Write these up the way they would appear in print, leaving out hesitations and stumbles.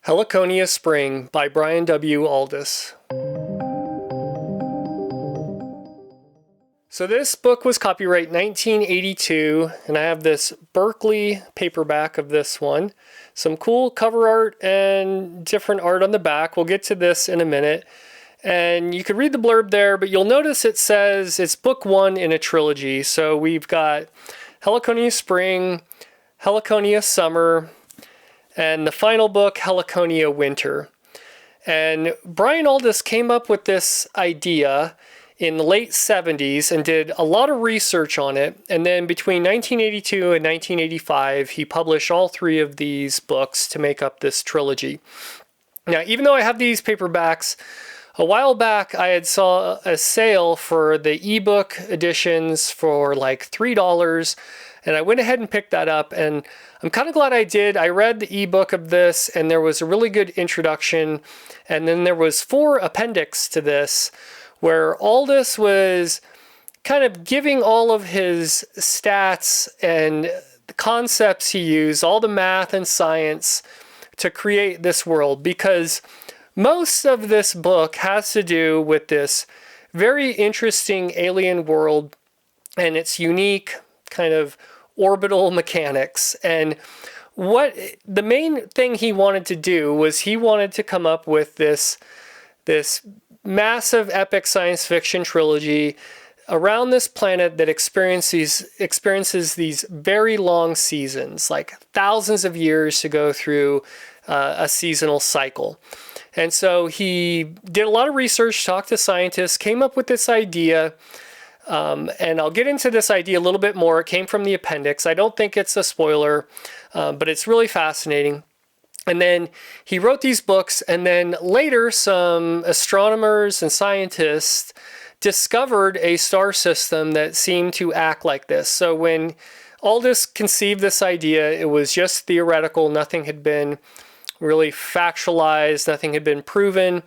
Helliconia Spring by Brian W. Aldiss. So this book was copyright 1982, and I have this Berkeley paperback of this one. Some cool cover art and different art on the back. We'll get to this in a minute. And you can read the blurb there, but you'll notice it says it's book one in a trilogy. So we've got Helliconia Spring, Helliconia Summer, and the final book, Helliconia Winter. And Brian Aldiss came up with this idea in the late 70s and did a lot of research on it. And then between 1982 and 1985, he published all three of these books to make up this trilogy. Now, even though I have these paperbacks, a while back I had saw a sale for the ebook editions for like $3, and I went ahead and picked that up, and I'm kind of glad I did. I read the ebook of this, and there was a really good introduction, and then there was 4 appendix to this, where Aldiss was kind of giving all of his stats and the concepts he used, all the math and science to create this world, because most of this book has to do with this very interesting alien world and its unique kind of orbital mechanics. And what the main thing he wanted to do was he wanted to come up with this massive epic science fiction trilogy around this planet that experiences these very long seasons, like thousands of years to go through a seasonal cycle. And so he did a lot of research, talked to scientists, came up with this idea, and I'll get into this idea a little bit more. It came from the appendix. I don't think it's a spoiler, but it's really fascinating. And then he wrote these books, and then later some astronomers and scientists discovered a star system that seemed to act like this. So when Aldiss conceived this idea, it was just theoretical. Nothing had been really factualized, nothing had been proven.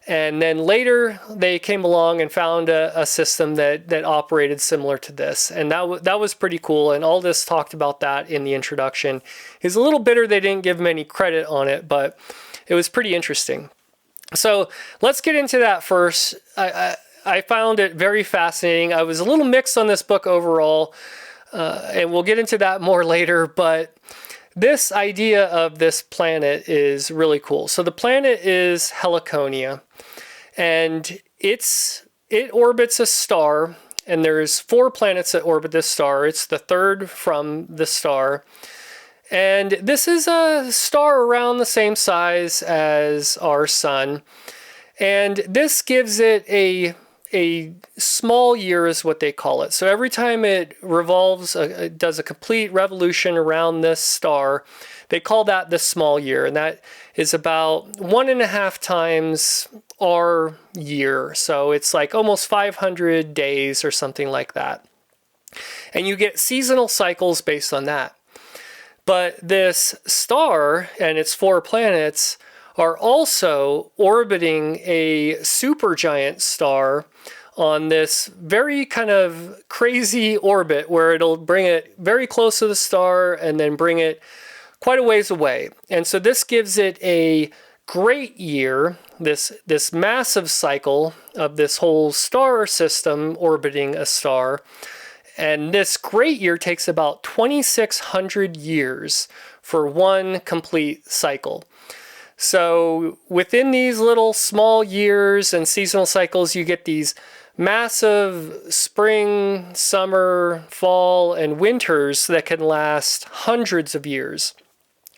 And then later they came along and found a system that operated similar to this. And that was pretty cool. And Aldiss talked about that in the introduction. He's a little bitter they didn't give him any credit on it, but it was pretty interesting. So let's get into that first. I found it very fascinating. I was a little mixed on this book overall, and we'll get into that more later, but this idea of this planet is really cool. So the planet is Helliconia, and it orbits a star, and there's 4 planets that orbit this star. It's the third from the star. And this is a star around the same size as our sun. And this gives it a small year is what they call it. So every time it revolves, it does a complete revolution around this star, they call that the small year. And that is about 1.5 times our year. So it's like almost 500 days or something like that. And you get seasonal cycles based on that. But this star and its 4 planets are also orbiting a supergiant star on this very kind of crazy orbit where it'll bring it very close to the star and then bring it quite a ways away. And so this gives it a great year, this massive cycle of this whole star system orbiting a star. And this great year takes about 2,600 years for one complete cycle. So within these little small years and seasonal cycles, you get these massive spring, summer, fall, and winters that can last hundreds of years.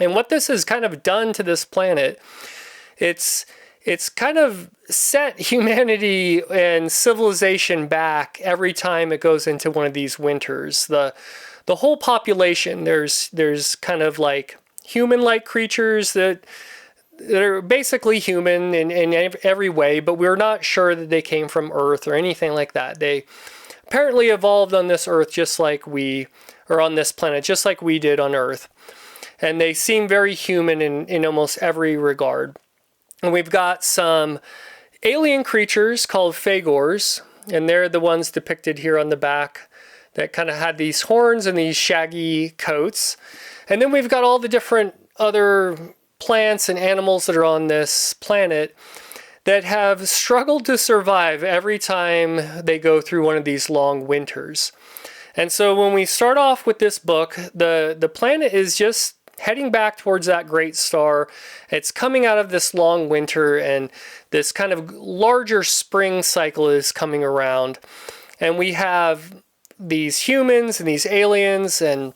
And what this has kind of done to this planet, it's kind of set humanity and civilization back every time it goes into one of these winters. The whole population, there's kind of like human-like creatures that are basically human in every way, but we're not sure that they came from Earth or anything like that. They apparently evolved on this Earth on this planet, just like we did on Earth. And they seem very human in almost every regard. And we've got some alien creatures called Phagors, and they're the ones depicted here on the back that kind of had these horns and these shaggy coats. And then we've got all the different other plants and animals that are on this planet that have struggled to survive every time they go through one of these long winters. And so when we start off with this book, the planet is just heading back towards that great star. It's coming out of this long winter, and this kind of larger spring cycle is coming around. And we have these humans and these aliens and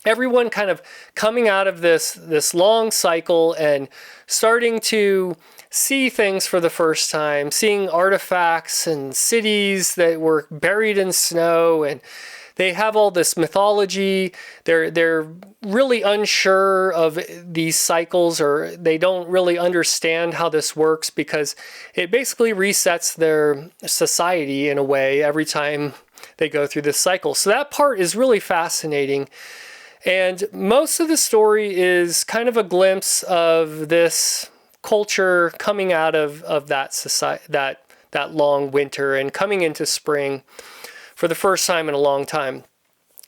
everyone kind of coming out of this long cycle and starting to see things for the first time, seeing artifacts and cities that were buried in snow, and they have all this mythology. They're really unsure of these cycles, or they don't really understand how this works, because it basically resets their society in a way every time they go through this cycle. So that part is really fascinating. And most of the story is kind of a glimpse of this culture coming out of that society, that long winter, and coming into spring for the first time in a long time.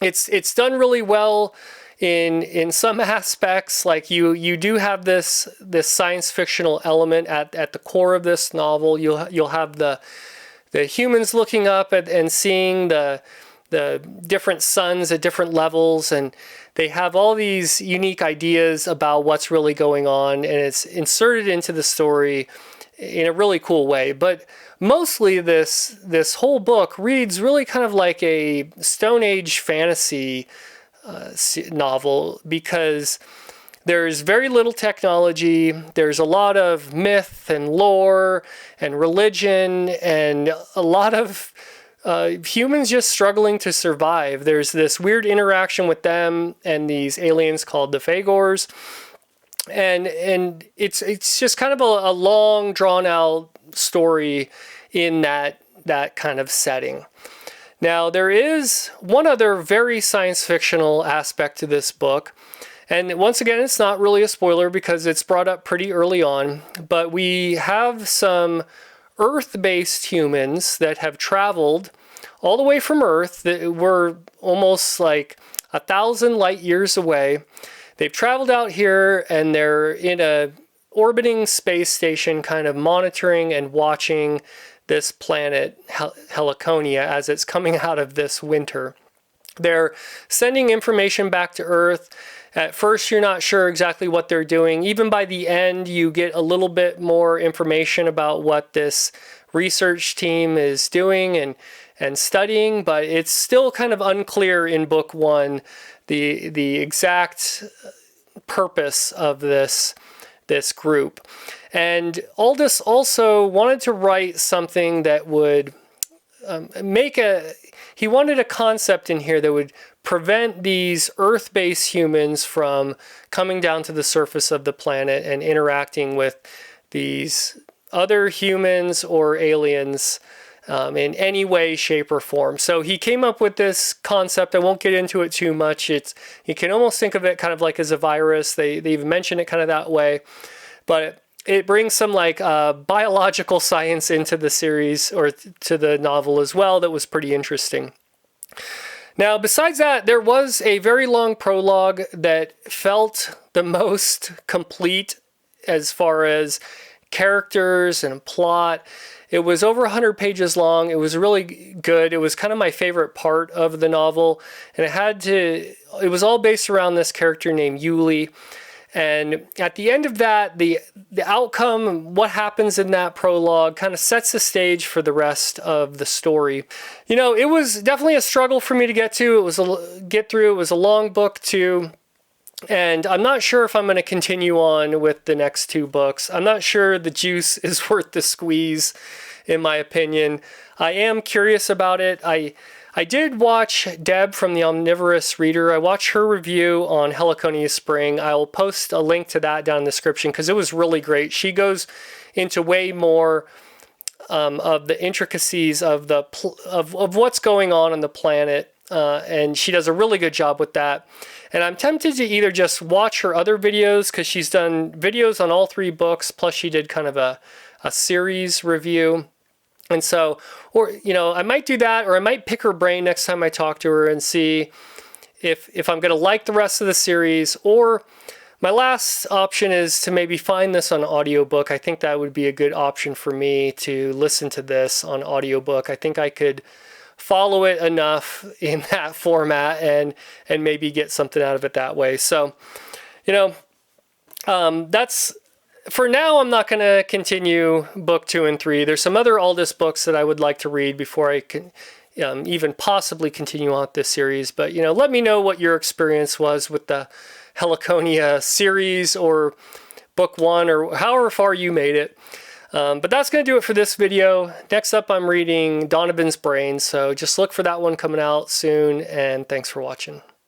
It's done really well in some aspects. Like you do have this science fictional element at the core of this novel. You'll have the humans looking up and seeing the different suns at different levels, and they have all these unique ideas about what's really going on, and it's inserted into the story in a really cool way. But mostly this whole book reads really kind of like a Stone Age fantasy novel, because there's very little technology. There's a lot of myth and lore and religion, and a lot of humans just struggling to survive. There's this weird interaction with them and these aliens called the Fagors. And it's just kind of a long, drawn out story in that kind of setting. Now, there is one other very science fictional aspect to this book. And once again, it's not really a spoiler because it's brought up pretty early on, but we have some Earth-based humans that have traveled all the way from Earth. That were almost like 1,000 light years away. They've traveled out here, and they're in a orbiting space station kind of monitoring and watching this planet Helliconia as it's coming out of this winter. They're sending information back to Earth. At first, you're not sure exactly what they're doing. Even by the end, you get a little bit more information about what this research team is doing and studying, but it's still kind of unclear in book one the exact purpose of this group. And Aldiss also wanted to write something that would he wanted a concept in here that would prevent these Earth-based humans from coming down to the surface of the planet and interacting with these other humans or aliens in any way, shape, or form. So he came up with this concept. I won't get into it too much. You can almost think of it kind of like as a virus. They even mention it kind of that way. But it brings some like biological science into the series, or to the novel as well, that was pretty interesting. Now, besides that, there was a very long prologue that felt the most complete as far as characters and plot. It was over 100 pages long. It was really good. It was kind of my favorite part of the novel. And it was all based around this character named Yuli. And at the end of that, the outcome, what happens in that prologue, kind of sets the stage for the rest of the story. You know, it was definitely a struggle for me to get through. It was a long book too. And I'm not sure if I'm going to continue on with the next two books. I'm not sure the juice is worth the squeeze, in my opinion. I am curious about it. I did watch Deb from the Omnivorous Reader. I watched her review on Helliconia Spring. I'll post a link to that down in the description because it was really great. She goes into way more of the intricacies of what's going on the planet, and she does a really good job with that. And I'm tempted to either just watch her other videos, because she's done videos on all three books, plus she did kind of a series review. And so, or, you know, I might do that, or I might pick her brain next time I talk to her and see if I'm going to like the rest of the series, or My last option is to maybe find this on audiobook. I think that would be a good option for me to listen to this on audiobook. I think I could follow it enough in that format and maybe get something out of it that way. So, you know, that's for now. I'm not going to continue book 2 and 3. There's some other Aldiss books that I would like to read before I can even possibly continue on this series. But, you know, let me know what your experience was with the Helliconia series or book 1 or however far you made it. But that's going to do it for this video. Next up, I'm reading Donovan's Brain. So just look for that one coming out soon. And thanks for watching.